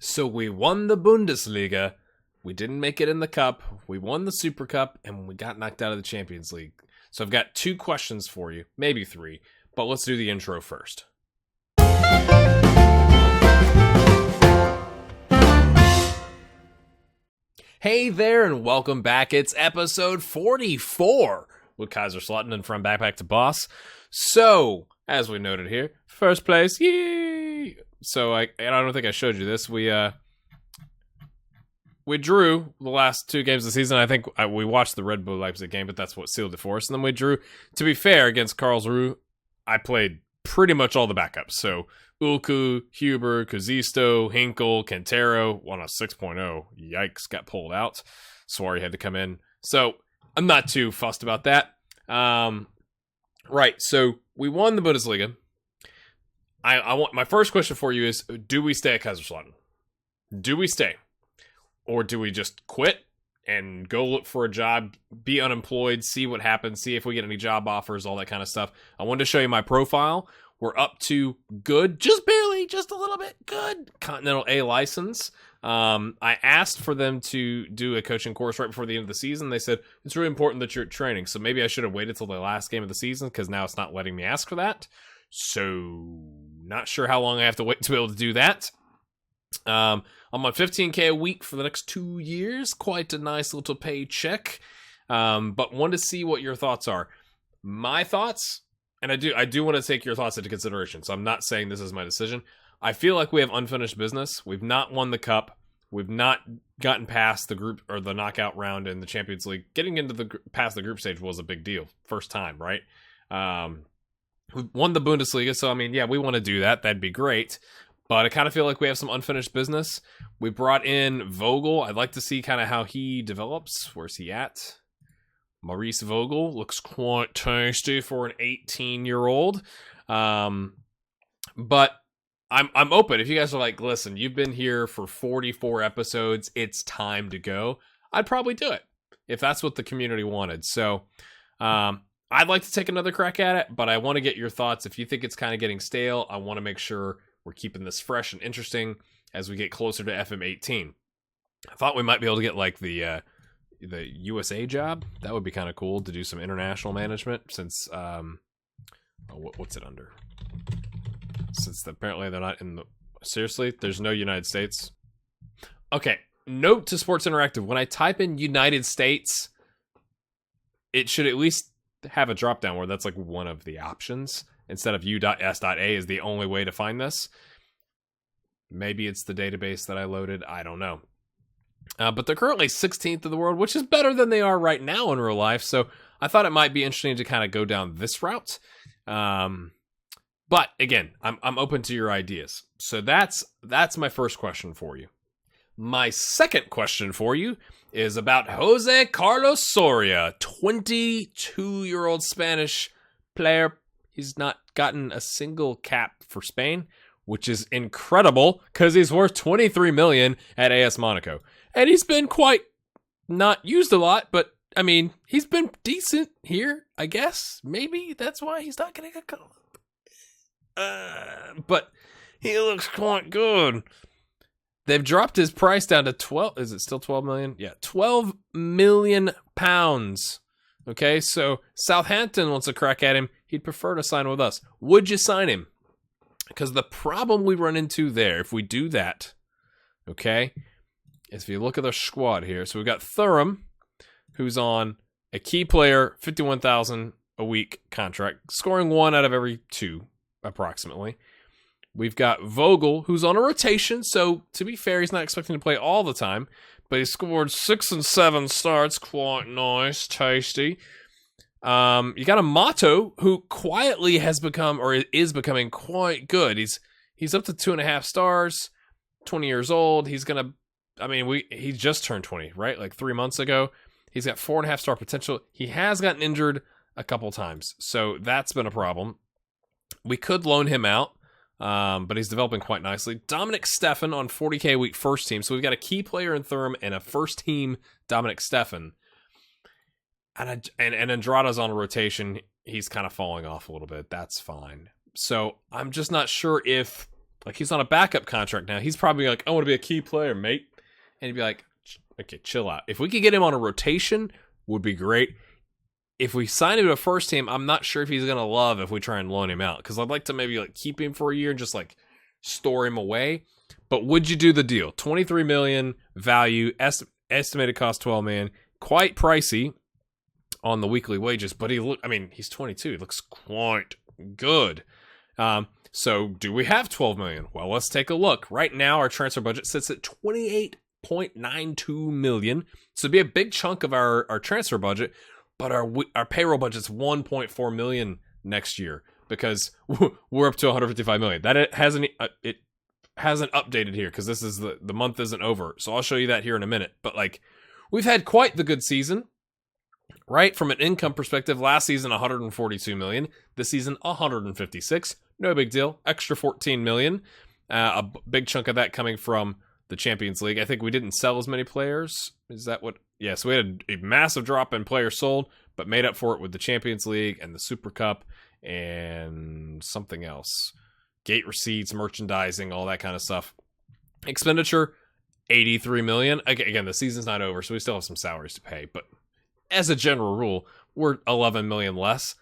So we won the Bundesliga. We didn't make it in the Cup. We won the Super Cup, and we got knocked out of the Champions League. So I've got 2 questions for you, maybe 3, but let's do the intro first. Hey there, and welcome back. It's episode 44 with Kaiserslautern and From Backpack to Boss. So, as we noted here, first place, yay! So I don't think I showed you this. We drew the last 2 games of the season. I think we watched the Red Bull Leipzig game, but that's what sealed it for us. And then we drew, to be fair, against Karlsruhe. I played pretty much all the backups. So Ulku, Huber, Kazisto, Hinkle, Quintero, won a 6.0. Yikes, got pulled out. Suarez had to come in. So I'm not too fussed about that. Right, so we won the Bundesliga. I want my first question for you is, do we stay at Kaiserslautern? Do we stay? Or do we just quit and go look for a job, be unemployed, see what happens, see if we get any job offers, all that kind of stuff? I wanted to show you my profile. We're up to good, just barely, just a little bit good, Continental A license. I asked for them to do a coaching course right before the end of the season. They said, it's really important that you're at training. So maybe I should have waited till the last game of the season because now it's not letting me ask for that. So not sure how long I have to wait to be able to do that. I'm on $15K a week for the next 2 years. Quite a nice little paycheck. But wanted to see what your thoughts are. My thoughts, and I do want to take your thoughts into consideration. So I'm not saying this is my decision. I feel like we have unfinished business. We've not won the cup. We've not gotten past the group or the knockout round in the Champions League. Getting into past the group stage was a big deal. First time, right? We won the Bundesliga, so I mean, yeah, we want to do that. That'd be great. But I kind of feel like we have some unfinished business. We brought in Vogel. I'd like to see kind of how he develops. Where's he at? Maurice Vogel looks quite tasty for an 18-year-old. But I'm open. If you guys are like, listen, you've been here for 44 episodes, it's time to go, I'd probably do it if that's what the community wanted. So I'd like to take another crack at it, but I want to get your thoughts. If you think it's kind of getting stale, I want to make sure we're keeping this fresh and interesting as we get closer to FM18. I thought we might be able to get like the USA job. That would be kind of cool to do some international management since what's it under? Since apparently they're not in the... Seriously? There's no United States? Okay, note to Sports Interactive. When I type in United States, it should at least have a drop-down where that's like one of the options instead of U.S.A is the only way to find this. Maybe it's the database that I loaded. I don't know. But they're currently 16th in the world, which is better than they are right now in real life. So I thought it might be interesting to kind of go down this route. But again, I'm open to your ideas. So that's my first question for you. My second question for you is about Jose Carlos Soria, 22-year-old Spanish player. He's not gotten a single cap for Spain, which is incredible because he's worth $23 million at AS Monaco. And he's been quite not used a lot, but I mean, he's been decent here, I guess. Maybe that's why he's not getting a call. But he looks quite good. They've dropped his price down to 12. Is it still 12 million? Yeah, 12 million pounds. Okay, so Southampton wants a crack at him. He'd prefer to sign with us. Would you sign him? Because the problem we run into there, if we do that, okay, is if you look at the squad here. So we've got Thuram, who's on a key player, 51,000 a week contract, scoring 1 out of every 2, approximately. We've got Vogel, who's on a rotation, so to be fair, he's not expecting to play all the time, but he scored 6 and 7 starts, quite nice, tasty. You got a Mato, who quietly has become, or is becoming quite good. He's up to 2.5 stars, 20 years old. He's gonna, I mean, he just turned 20, right? Like 3 months ago. He's got 4.5 star potential. He has gotten injured a couple times, so that's been a problem. We could loan him out. But he's developing quite nicely. Dominic Steffen on 40K a week first team. So we've got a key player in Thuram and a first team Dominic Steffen. And Andrada's on a rotation. He's kind of falling off a little bit. That's fine. So I'm just not sure if Like, he's on a backup contract now. He's probably like, I want to be a key player, mate. And he'd be like, okay, chill out. If we could get him on a rotation, would be great. If we sign him to a first team, I'm not sure if he's going to love if we try and loan him out. Because I'd like to maybe like keep him for a year and just like store him away. But would you do the deal? $23 million value, estimated cost $12 million. Quite pricey on the weekly wages, but he's 22. He looks quite good. So do we have $12 million? Well, let's take a look. Right now, our transfer budget sits at $28.92 million. So it'd be a big chunk of our transfer budget, but our payroll budget's $1.4 million next year because we're up to $155 million. That it hasn't updated here because this is the month isn't over. So I'll show you that here in a minute. But like, we've had quite the good season. Right, from an income perspective, last season $142 million, this season $156. No big deal. Extra $14 million. A big chunk of that coming from the Champions League. I think we didn't sell as many players. Is that what? Yeah, so we had a massive drop in players sold, but made up for it with the Champions League and the Super Cup and something else. Gate receipts, merchandising, all that kind of stuff. Expenditure, $83 million. Again, the season's not over, so we still have some salaries to pay, but as a general rule, we're $11 million less.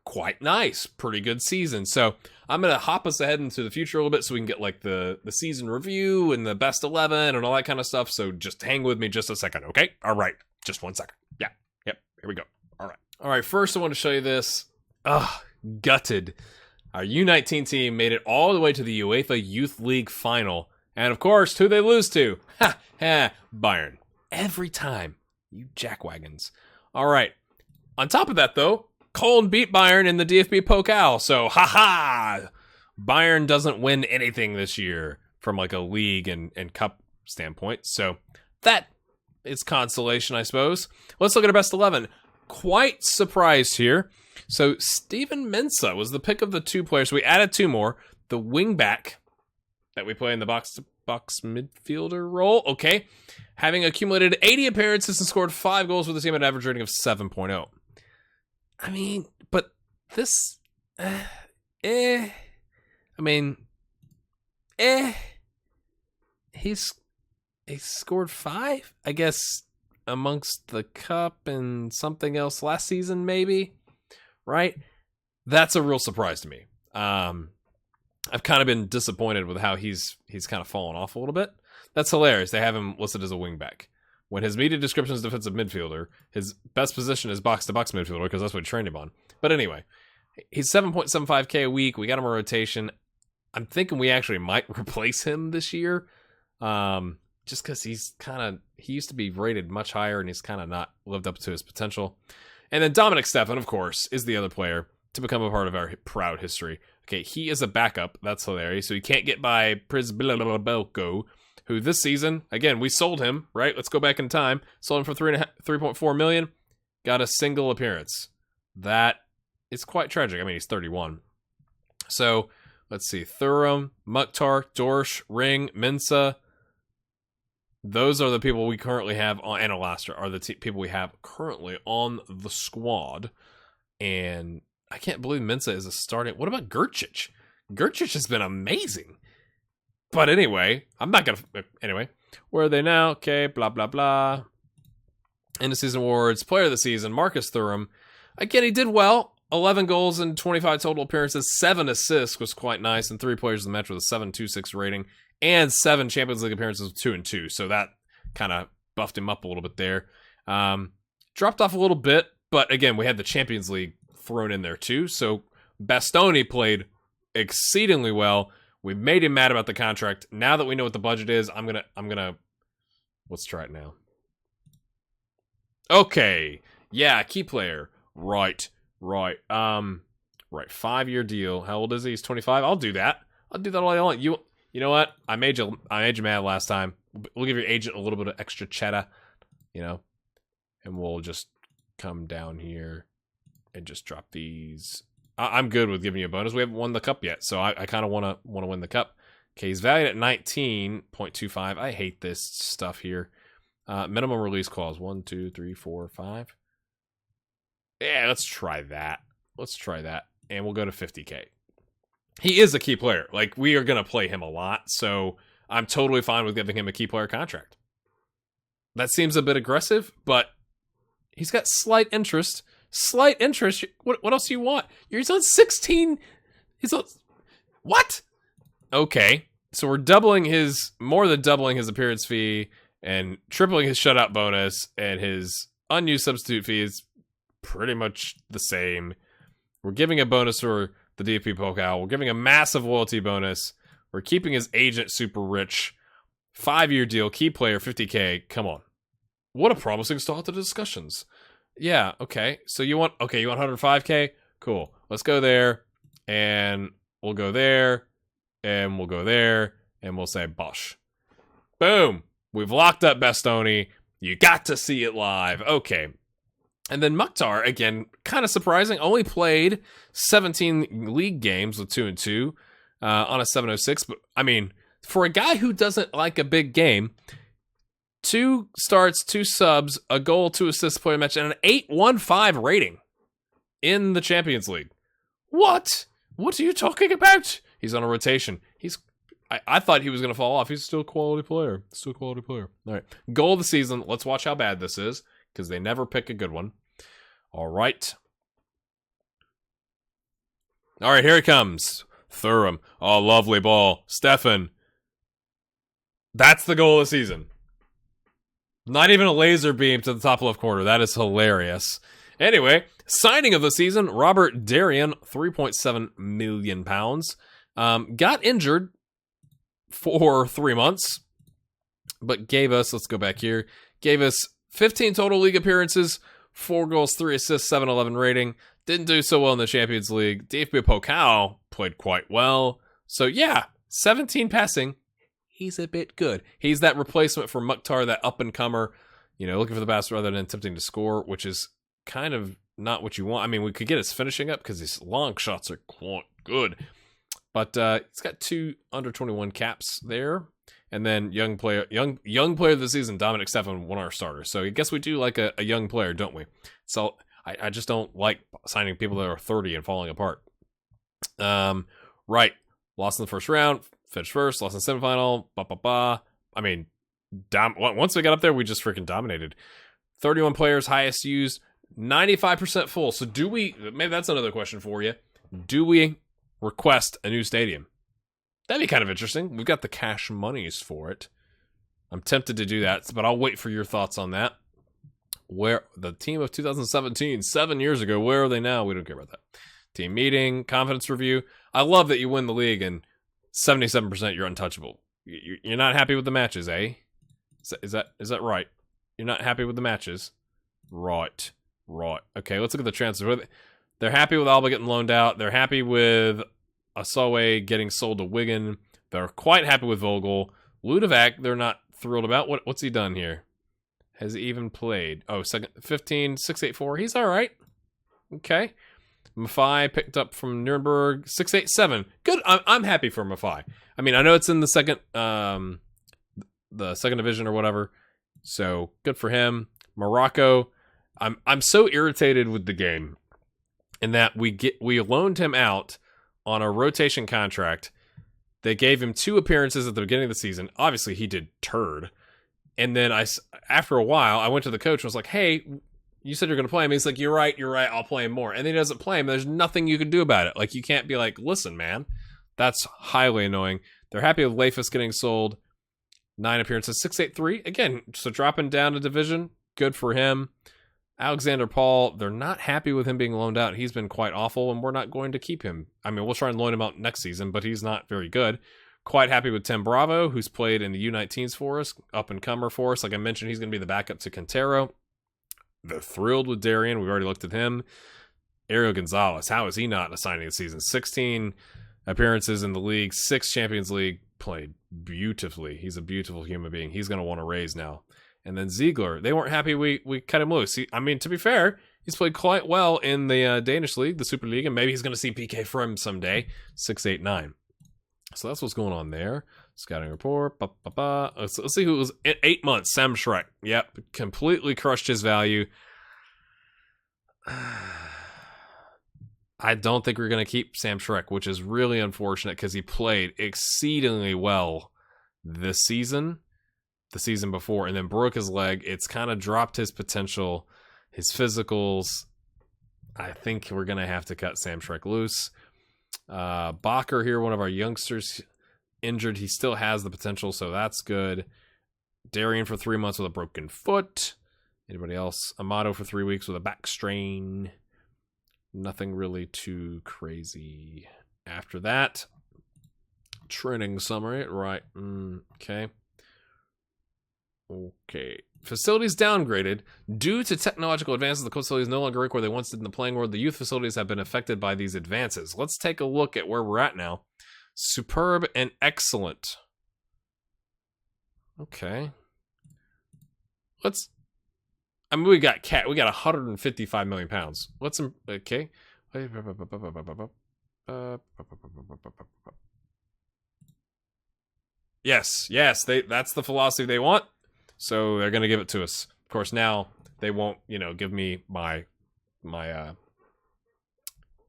Quite nice. Pretty good season. So I'm going to hop us ahead into the future a little bit so we can get like the season review and the best 11 and all that kind of stuff. So just hang with me just a second, okay? All right. Just 1 second. Yeah. Yep. Here we go. All right. All right. First, I want to show you this. Gutted. Our U19 team made it all the way to the UEFA Youth League final. And of course, who they lose to? Bayern. Every time. You jackwagons. All right. On top of that, though, Cologne beat Bayern in the DFB Pokal. So, Bayern doesn't win anything this year from like a league and cup standpoint. So that is consolation, I suppose. Let's look at our best 11. Quite surprised here. So Steven Mensah was the pick of the two players. We added two more. The wingback that we play in the box midfielder role. Okay. Having accumulated 80 appearances and scored 5 goals with a team at an average rating of 7.0. I mean, but this, He's scored 5, I guess, amongst the cup and something else last season, maybe, right? That's a real surprise to me. I've kind of been disappointed with how he's kind of fallen off a little bit. That's hilarious. They have him listed as a wingback. When his media description is defensive midfielder, his best position is box-to-box midfielder because that's what he trained him on. But anyway, he's 7.75K a week. We got him a rotation. I'm thinking we actually might replace him this year. Just because he used to be rated much higher and he's kind of not lived up to his potential. And then Dominic Stefan, of course, is the other player to become a part of our proud history. Okay, he is a backup. That's hilarious. So he can't get by Prizbelko, who this season, again, we sold him, right? Let's go back in time. Sold him for $3.4 million. Got a single appearance. That is quite tragic. I mean, he's 31. So, let's see. Thuram, Mukhtar, Dorsch, Ring, Mensah. Those are the people we currently have on, and Alaster are the people we have currently on the squad. And I can't believe Mensah is a starting. What about Gercic? Gercic has been amazing. But anyway, I'm not going to... Anyway, where are they now? Okay, blah, blah, blah. End of season awards. Player of the season, Marcus Thuram. Again, he did well. 11 goals and 25 total appearances. 7 assists was quite nice. And 3 players of the match with a 7.26 rating. And 7 Champions League appearances with 2 and 2. So that kind of buffed him up a little bit there. Dropped off a little bit. But again, we had the Champions League thrown in there too. So Bastoni played exceedingly well. We made him mad about the contract. Now that we know what the budget is, I'm gonna let's try it now. Okay. Yeah, key player. Right. 5-year deal. How old is he? He's 25. I'll do that. I'll do that all I want. You know what? I made you mad last time. We'll give your agent a little bit of extra cheddar, and we'll just come down here and just drop these. I'm good with giving you a bonus. We haven't won the cup yet, so I kind of want to win the cup. Okay, he's valued at 19.25. I hate this stuff here. Minimum release clause 1, 2, 3, 4, 5. Yeah, let's try that. And we'll go to 50K. he is a key player. Like, we are going to play him a lot, so I'm totally fine with giving him a key player contract. That seems a bit aggressive, but he's got slight interest. Slight interest? What else do you want? He's on 16. He's on... What? Okay. So we're more than doubling his appearance fee and tripling his shutout bonus, and his unused substitute fee is pretty much the same. We're giving a bonus for the DP Pokal. We're giving a massive loyalty bonus. We're keeping his agent super rich. 5-year deal, key player, 50K. Come on. What a promising start to the discussions. Yeah, okay. So you want 105K? Cool. Let's go there, and we'll go there, and we'll go there, and we'll say Bosh. Boom. We've locked up Bastoni. You got to see it live. Okay. And then Mukhtar, again, kind of surprising, only played 17 league games with 2-2 on a 706. But, I mean, for a guy who doesn't like a big game, 2 starts, 2 subs, a goal, 2 assists per match, and an 8.15 rating in the Champions League. What? What are you talking about? He's on a rotation. I thought he was going to fall off. He's still a quality player. All right. Goal of the season. Let's watch how bad this is, because they never pick a good one. All right. All right, here it comes. Thuram. Oh, lovely ball. Stefan. That's the goal of the season. Not even a laser beam to the top left corner. That is hilarious. Anyway, signing of the season, Robert Darien, £3.7 million. Got injured for 3 months, but gave us, let's go back here, gave us 15 total league appearances, 4 goals, 3 assists, 711 rating. Didn't do so well in the Champions League. DFB Pokal played quite well. So yeah, 17 passing. He's a bit good. He's that replacement for Mukhtar, that up-and-comer, looking for the best rather than attempting to score, which is kind of not what you want. I mean, we could get his finishing up because his long shots are quite good. But he's got 2 under-21 caps there. And then young player of the season, Dominic Stefan, one of our starters. So I guess we do like a young player, don't we? So I just don't like signing people that are 30 and falling apart. Right. Lost in the first round, finished first, lost in the semifinal, I mean, once we got up there, we just freaking dominated. 31 players, highest used, 95% full. So maybe that's another question for you. Do we request a new stadium? That'd be kind of interesting. We've got the cash monies for it. I'm tempted to do that, but I'll wait for your thoughts on that. Where the team of 2017, 7 years ago, where are they now? We don't care about that. Team meeting, confidence review. I love that you win the league and 77% you're untouchable. You're not happy with the matches, eh? Is that right? You're not happy with the matches? Right. Okay, let's look at the transfer. They're happy with Alba getting loaned out. They're happy with Asawe getting sold to Wigan. They're quite happy with Vogel. Ludovac, they're not thrilled about. What's he done here? Has he even played? Oh, 15, 684. He's all right. Okay. Maffei picked up from Nuremberg, 687. Good. I'm happy for Maffei. I mean, I know it's in the second division or whatever. So good for him. Morocco. I'm so irritated with the game in that we loaned him out on a rotation contract. They gave him 2 appearances at the beginning of the season. Obviously, he did turd. And then after a while, I went to the coach and was like, hey, you said you're going to play him. He's like, you're right, I'll play him more. And then he doesn't play him. There's nothing you can do about it. Like, you can't be like, listen, man. That's highly annoying. They're happy with Leifus getting sold. 9 appearances, 683. Again, so dropping down a division. Good for him. Alexander Paul, they're not happy with him being loaned out. He's been quite awful, and we're not going to keep him. I mean, we'll try and loan him out next season, but he's not very good. Quite happy with Tim Bravo, who's played in the U19s for us, up-and-comer for us. Like I mentioned, he's going to be the backup to Quintero. They're thrilled with Darien. We've already looked at him. Ariel Gonzalez, how is he not a signing of the season? 16 appearances in the league, 6 Champions League, played beautifully. He's a beautiful human being. He's going to want to raise now. And then Ziegler, they weren't happy we cut him loose. I mean, to be fair, he's played quite well in the Danish league, the Super League, and maybe he's going to see PK from someday. 689. So that's what's going on there. Scouting report. Let's see who it was. 8 months. Sam Schreck. Yep. Completely crushed his value. I don't think we're going to keep Sam Schreck, which is really unfortunate because he played exceedingly well this season, the season before, and then broke his leg. It's kind of dropped his potential, his physicals. I think we're going to have to cut Sam Schreck loose. Bacher here, one of our youngsters, injured. He still has the potential, so that's good. Darian for 3 months with a broken foot. Anybody else? Amato for 3 weeks with a back strain. Nothing really too crazy after that. Training summary, right? Okay. Facilities downgraded. Due to technological advances, the facilities no longer rank where they once did in the playing world. The youth facilities have been affected by these advances. Let's take a look at where we're at now. Superb and excellent. Okay. We got 155 million pounds. Okay. Yes, that's the philosophy they want. So they're going to give it to us. Of course, now they won't, give me my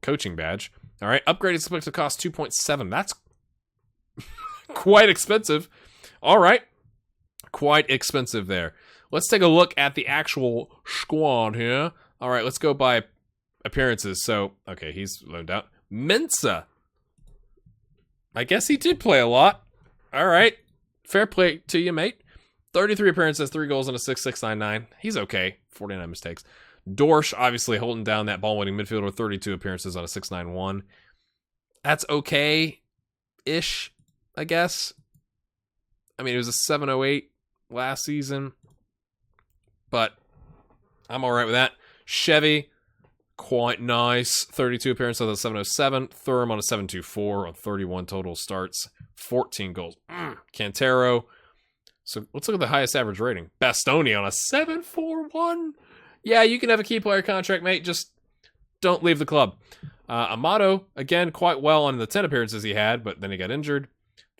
coaching badge. All right, upgrade is supposed to cost 2.7. That's quite expensive. All right, quite expensive there. Let's take a look at the actual squad here. All right, let's go by appearances. So, okay, he's loaned out. Mensa. I guess he did play a lot. All right, fair play to you, mate. 33 appearances, 3 goals, and a 6.699. He's okay. 49 mistakes. Dorsch, obviously holding down that ball-winning midfielder, 32 appearances on a 6.91. That's okay-ish, I guess. I mean, it was a 7.08 last season, but I'm all right with that. Chevy, quite nice. 32 appearances on a 7.07. Thurm on a 7.24 on 31 total starts. 14 goals. Cantero. So let's look at the highest average rating. Bastoni on a 7.41. Yeah, you can have a key player contract, mate. Just don't leave the club. Amato, again, quite well on the 10 appearances he had, but then he got injured.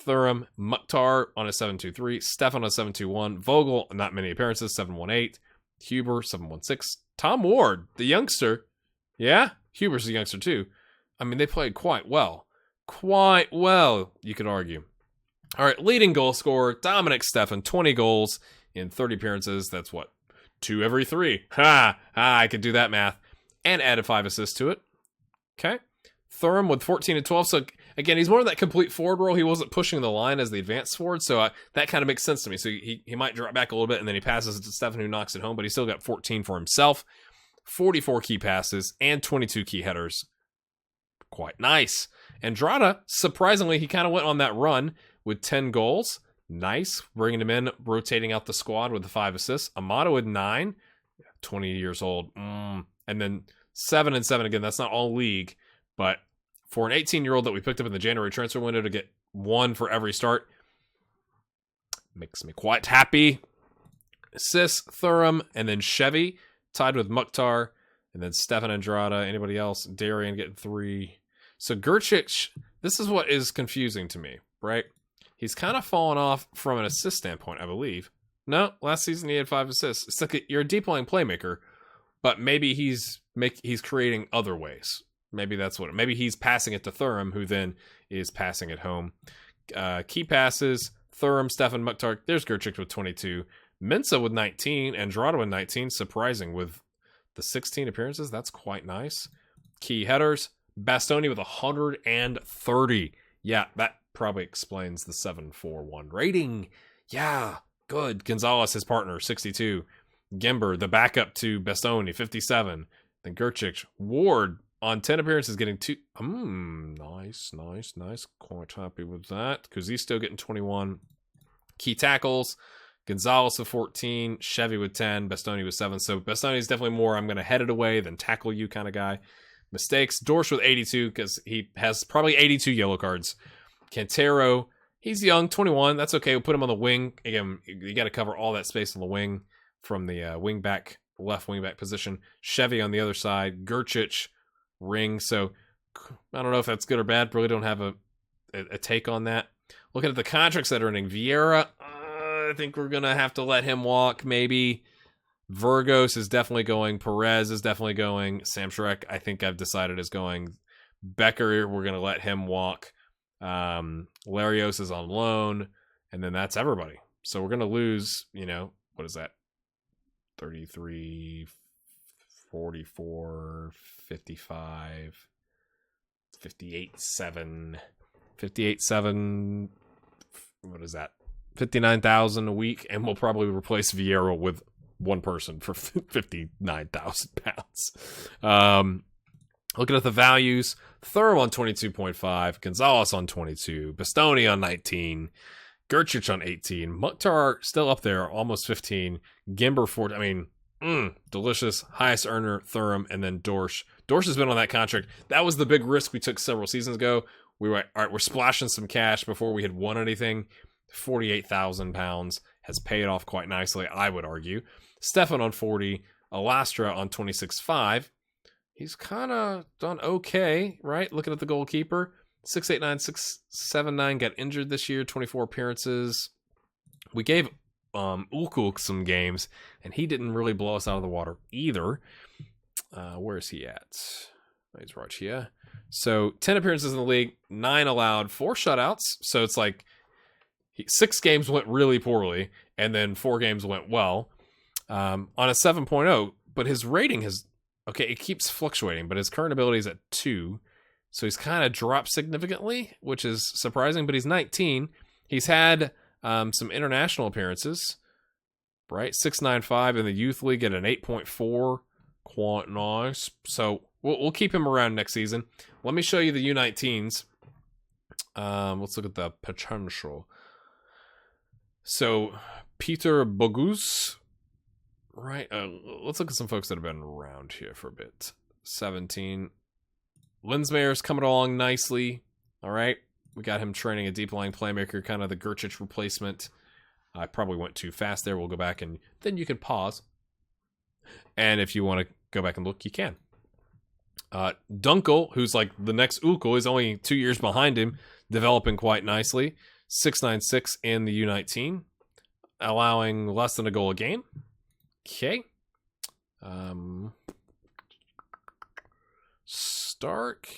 Thuram, Mukhtar on a 7.23. Stefan on a 7.21. Vogel, not many appearances, 7.18. Huber, 7.16. Tom Ward, the youngster. Yeah, Huber's the youngster too. I mean, they played quite well. Quite well, you could argue. All right, leading goal scorer, Dominic Stefan, 20 goals in 30 appearances. That's what? 2 every 3. I could do that math. And added 5 assists to it. Okay. Thurm with 14 and 12. So, again, he's more of that complete forward role. He wasn't pushing the line as the advanced forward, so that kind of makes sense to me. So he might drop back a little bit, and then he passes it to Stefan, who knocks it home, but he still got 14 for himself. 44 key passes and 22 key headers. Quite nice. Andrada, surprisingly, he kind of went on that run with 10 goals. Nice. Bringing him in, rotating out the squad with the 5 assists. Amato with 9. 20 years old. And then 7 and 7 again. That's not all league. But for an 18-year-old that we picked up in the January transfer window to get 1 for every start, makes me quite happy. Assists, Thuram, and then Chevy, tied with Mukhtar. And then Stefan Andrada. Anybody else? Darian getting 3. So Gerchich, this is what is confusing to me, right? He's kind of fallen off from an assist standpoint, I believe. No, last season he had 5 assists. It's like you're a deep-lying playmaker, but maybe he's creating other ways. Maybe that's what. Maybe he's passing it to Thuram, who then is passing it home. Key passes: Thuram, Stefan, Mukhtar. There's Gerchik with 22. Mensa with 19. Andrada with 19. Surprising with the 16 appearances. That's quite nice. Key headers: Bastoni with 130. Yeah, that probably explains the 7.41 rating. Yeah, good. Gonzalez, his partner, 62. Gember, the backup to Bastoni, 57. Then Gerchik. Ward, on 10 appearances, getting 2. Nice. Quite happy with that. Because he's still getting 21. Key tackles. Gonzalez with 14. Chevy with 10. Bastoni with 7. So Bastoni's definitely more, I'm going to head it away than tackle you kind of guy. Mistakes. Dorsch with 82 because he has probably 82 yellow cards. Cantero, he's young, 21. That's okay. We'll put him on the wing. Again, you got to cover all that space on the wing from the left wing back position. Chevy on the other side. Gerchich, Ring. So I don't know if that's good or bad. Really don't have a take on that. Looking at the contracts that are ending. Vieira, I think we're going to have to let him walk maybe. Virgos is definitely going. Perez is definitely going. Sam Shrek, I think I've decided is going. Becker, we're going to let him walk. Larios is on loan, and then that's everybody. So we're going to lose, what is that? 33, 44, 55, 58, 7, 58, 7. What is that? 59,000 a week, and we'll probably replace Vieira with one person for 59,000 pounds. Looking at the values, Thuram on 22.5, Gonzalez on 22, Bastoni on 19, Gerchich on 18, Mukhtar still up there, almost 15, Gimber 14. Delicious. Highest earner, Thuram, and then Dorsch. Dorsch has been on that contract. That was the big risk we took several seasons ago. We were, all right, we're splashing some cash before we had won anything. 48,000 pounds has paid off quite nicely, I would argue. Stefan on 40, Alastra on 26.5. He's kind of done okay, right? Looking at the goalkeeper. 6'8", 6'7", got injured this year, 24 appearances. We gave Ulkul some games, and he didn't really blow us out of the water either. Where is he at? He's right here. So 10 appearances in the league, 9 allowed, 4 shutouts. So it's like 6 games went really poorly, and then 4 games went well. On a 7.0, but his rating has, it keeps fluctuating, but his current ability is at 2. So he's kind of dropped significantly, which is surprising, but he's 19. He's had some international appearances, right? 6.95 in the youth league at an 8.4. Quite nice. So we'll keep him around next season. Let me show you the U19s. Let's look at the potential. So Peter Bogus, right? Let's look at some folks that have been around here for a bit. 17. Linsmayer's coming along nicely. All right. We got him training a deep lying playmaker, kind of the Gerchich replacement. I probably went too fast there. We'll go back and then you can pause. And if you want to go back and look, you can. Dunkel, who's like the next Ukul, is only 2 years behind him, developing quite nicely. 6.96 in the U19, allowing less than a goal a game. Okay. Stark.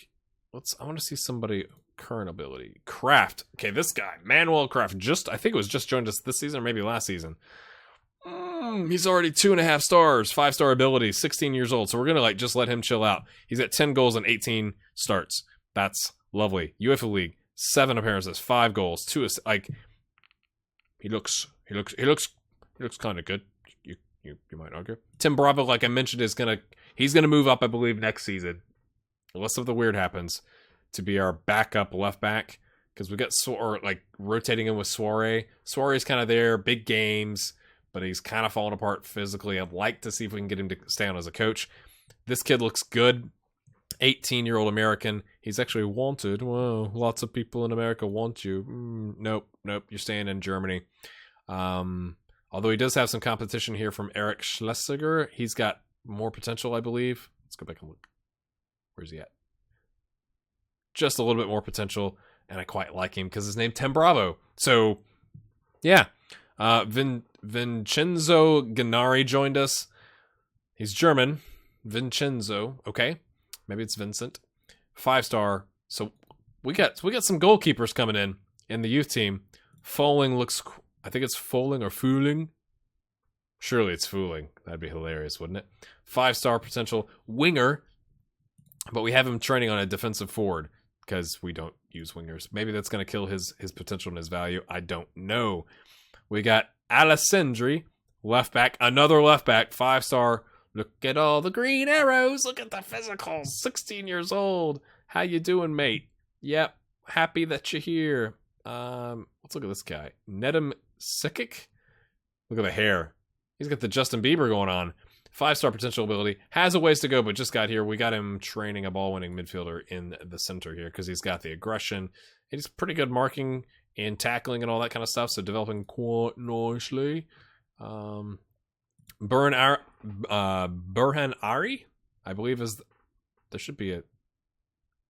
I want to see somebody current ability. Kraft. Okay, this guy, Manuel Kraft, I think it was just joined us this season or maybe last season. He's already 2.5 stars, 5-star ability, 16 years old. So we're gonna just let him chill out. He's at 10 goals and 18 starts. That's lovely. UEFA League, 7 appearances, 5 goals, 2 assists. He looks kind of good. You might argue. Tim Bravo, like I mentioned, he's gonna move up, I believe, next season, unless something weird happens, to be our backup left back, because we got rotating in with Soare. Soare's kind of there, big games, but he's kind of falling apart physically. I'd like to see if we can get him to stay on as a coach. This kid looks good. 18-year-old American. He's actually wanted. Whoa, lots of people in America want you. Nope, you're staying in Germany. Although he does have some competition here from Eric Schlesinger. He's got more potential, I believe. Let's go back and look. Where's he at? Just a little bit more potential, and I quite like him because his name's Tim Bravo. So, yeah. Vincenzo Gennari joined us. He's German. Vincenzo. Okay. Maybe it's Vincent. 5-star. So we got some goalkeepers coming in the youth team. Foling looks, I think it's Foling or Fooling. Surely it's Fooling. That'd be hilarious, wouldn't it? 5-star potential winger, but we have him training on a defensive forward because we don't use wingers. Maybe that's going to kill his potential and his value. I don't know. We got Alessandri, left back, another left back, 5-star. Look at all the green arrows. Look at the physicals. 16 years old. How you doing, mate? Yep. Happy that you're here. Let's look at this guy. Nedim Sikic. Look at the hair. He's got the Justin Bieber going on. 5-star potential ability. Has a ways to go, but just got here. We got him training a ball-winning midfielder in the center here because he's got the aggression. He's pretty good marking and tackling and all that kind of stuff, so developing quite nicely. Burhan Ari, I believe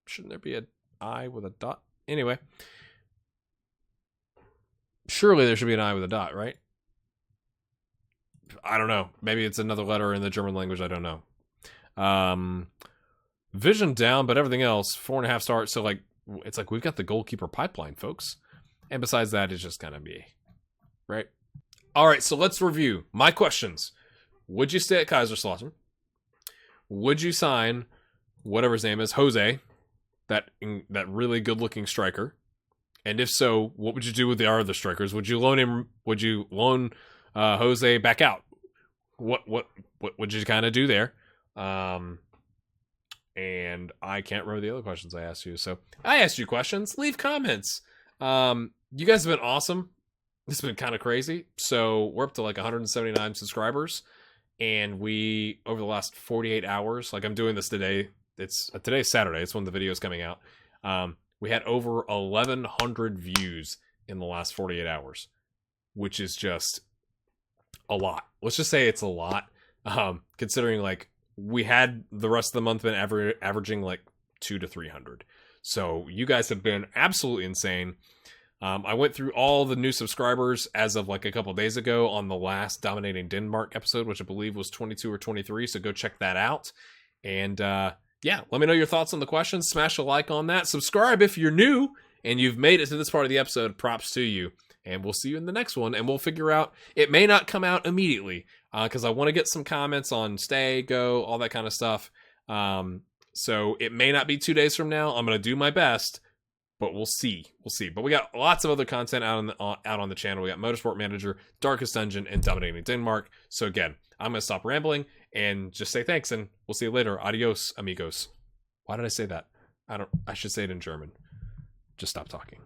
shouldn't there be an I with a dot? Anyway, surely there should be an I with a dot, right? I don't know. Maybe it's another letter in the German language. I don't know. Vision down, but everything else 4.5 stars. So like it's like we've got the goalkeeper pipeline, folks. And besides that, it's just gonna be right. All right, so let's review my questions. Would you stay at Kaiserslautern? Would you sign whatever his name is, Jose, that really good-looking striker? And if so, what would you do with the other strikers? Would you loan him? Would you loan Jose back out? What would you kind of do there? And I can't remember the other questions I asked you. So I asked you questions. Leave comments. You guys have been awesome. This has been kind of crazy. So we're up to like 179 subscribers. And we, over the last 48 hours, like I'm doing this today. Today's Saturday. It's when the video is coming out. We had over 1,100 views in the last 48 hours, which is just a lot. Let's just say it's a lot. Considering like we had the rest of the month been averaging like 200 to 300. So you guys have been absolutely insane. I went through all the new subscribers as of like a couple days ago on the last Dominating Denmark episode, which I believe was 22 or 23. So go check that out. And yeah, let me know your thoughts on the questions. Smash a like on that. Subscribe if you're new and you've made it to this part of the episode. Props to you. And we'll see you in the next one. And we'll figure out, it may not come out immediately because I want to get some comments on stay, go, all that kind of stuff. So it may not be 2 days from now. I'm going to do my best. But we'll see. But we got lots of other content out on the channel. We got Motorsport Manager, Darkest Dungeon, and Dominating Denmark. So again, I'm going to stop rambling and just say thanks, and we'll see you later. Adios, amigos. Why did I say that? I should say it in German. Just stop talking.